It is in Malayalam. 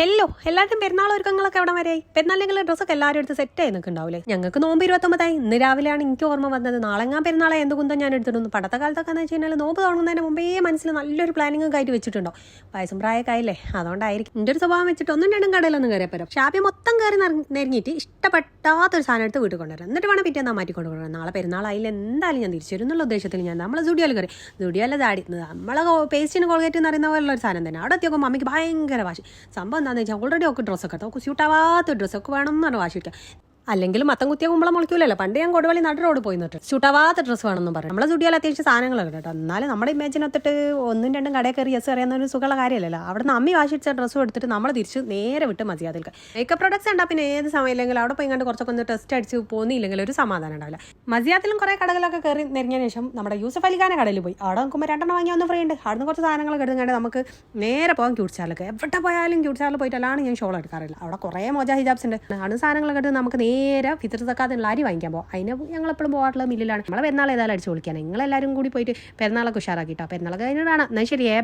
ഹലോ എല്ലാവരും പെരുന്നാൾ ഒരുക്കങ്ങളൊക്കെ എവിടെ വരെയായി? പെരുന്നാളിനെങ്കിലും ഡ്രസ്സൊക്കെ എല്ലാവരും എടുത്ത് സെറ്റ് ആയി നിൽക്കുന്നുണ്ടാവില്ലേ? ഞങ്ങൾക്ക് നോമ്പ് 29 ഇന്ന് രാവിലെയാണ് എനിക്ക് ഓർമ്മ വന്നത്. നാളെങ്ങാൻ പെരുന്നാളെ എന്ത് കുന്തം ഞാൻ എടുത്തിട്ടുണ്ട്. പണ്ടത്തെ കാലത്തൊക്കെ എന്ന് വെച്ച് കഴിഞ്ഞാൽ നോമ്പ് തുടങ്ങുന്നതിന് മുമ്പേ മനസ്സിൽ നല്ലൊരു പ്ലാനിങ് കയറ്റി വെച്ചിട്ടുണ്ടോ? വയസ്സും പ്രായമൊക്കെ ആയില്ലേ, അതുകൊണ്ടായിരിക്കും. എൻ്റെ ഒരു സ്വഭാവം വെച്ചിട്ട് ഒന്നും രണ്ടും കടയിലൊന്നും കയറിയാൽ പറ്റും. ഷാപ്പി മൊത്തം കയറി നെരങ്ങിയിട്ട് ഇഷ്ടപ്പെട്ടാത്തൊരു സാധനം എടുത്ത് വീട്ടിൽ കൊണ്ടുവരാം. എന്നിട്ട് വേണം പിറ്റേന്നാ മാറ്റിക്കൊണ്ടുവരാം. നാളെ പെരുന്നാളായില്ല, എന്തായാലും ഞാൻ തിരിച്ചു വരുന്നുള്ള ഉദ്ദേശത്തിൽ ഞാൻ നമ്മളെ സ്റ്റുഡിയോയിൽ കയറി. സ്റ്റുഡിയോയിലെ താടി നമ്മളെ പേസ്റ്റിന് കോൾഗേറ്റ് എന്ന് പറയുന്ന പോലുള്ള ഒരു സാധനം തന്നെ. അവിടെ എത്തിയൊക്കെ മമ്മിക്ക് ഭയങ്കര വാശി. സംഭവം എന്താണെന്ന് വെച്ചാൽ ഓൾറെഡി ഒക്കെ ഡ്രസ്സൊക്കെ എടുത്തു, സ്യൂട്ടാവാത്ത ഡ്രസ്സൊക്കെ വേണം എന്നാണ് വാശി വയ്ക്കുക. അല്ലെങ്കിൽ മത്തം കുത്തിയ കുമ്പളം മുളയ്ക്കൂലല്ലോ. പണ്ട് ഞാൻ കൊടുവള്ളി നട റോഡ് പോയി നിന്നിട്ട് സ്യൂട്ടാവാത്ത ഡ്രസ്സ് വേണമെന്നും പറയും. നമ്മളെ സ്റ്റുഡിയോയിൽ അത്യാവശ്യം സാധനങ്ങളൊക്കെ കേട്ടോ. എന്നാലും നമ്മുടെ ഇമേജിനൊത്തിട്ട് ഒന്നും രണ്ടും കടയിൽ കയറി യെസ് അറിയാവുന്ന ഒരു സുഖമുള്ള കാര്യമല്ലല്ലോ. അവിടെ നിന്ന് അമ്മി വാശിച്ച ഡ്രസ്സും എടുത്തിട്ട് നമ്മൾ തിരിച്ച് നേരെ വിട്ട് മതിയാതിൽക്ക്. മേക്കപ്പ് പ്രൊഡക്ട്സ് ഉണ്ടാ പിന്നെ ഏത് സമയമില്ലെങ്കിൽ അവിടെ പോയി കണ്ട് കുറച്ചൊക്കെ ഒന്ന് ടെസ്റ്റ് അടിച്ച് പോന്നില്ലെങ്കിൽ ഒരു സമാധാനം ഉണ്ടാവില്ല. മസിയാത്തിലും കുറേ കടകളൊക്കെ കയറി നിറഞ്ഞതിന് ശേഷം നമ്മുടെ യൂസഫ് അലിഖാനെ കടയിൽ പോയി. അവിടെ നോക്കുമ്പോൾ 2 വാങ്ങിയ ഒന്ന് ഫ്രീ ഉണ്ട്. അവിടെ നിന്ന് കുറച്ച് സാധനങ്ങളൊക്കെ എടുത്തുകൊണ്ട് നമുക്ക് നേരെ പോകാം ക്യൂട്ട് സ്റ്റാറിലൊക്കെ. എവിടെ പോയാലും ക്യൂട്ട് സ്റ്റാറിൽ പോയിട്ടല്ലാണ് ഞാൻ ഷോൾ എടുക്കാറില്ല. അവിടെ കുറേ മോജ ഹിജാബ്സ് ഉണ്ട്. ആണ് സാധനങ്ങളൊക്കെ എടുത്ത് നമുക്ക് നേരെ ഫിത്തർ സക്കാത്തുള്ള അരി വാങ്ങിക്കാൻ പോകും. അതിന് ഞങ്ങളെപ്പോഴും പോകാറുള്ള മില്ലിലാണ്. നമ്മളെ പെരുന്നാൾ ഏതായാലും അടിച്ച് പൊളിക്കാൻ. നിങ്ങളെല്ലാവരും കൂടി പോയിട്ട് പെരുന്നാളൊക്കെ ഉഷാറാക്കിയിട്ടോ. പെരുന്നാളൊക്കെ കഴിഞ്ഞിട്ടാണ്. എന്നാൽ ശരിയേ.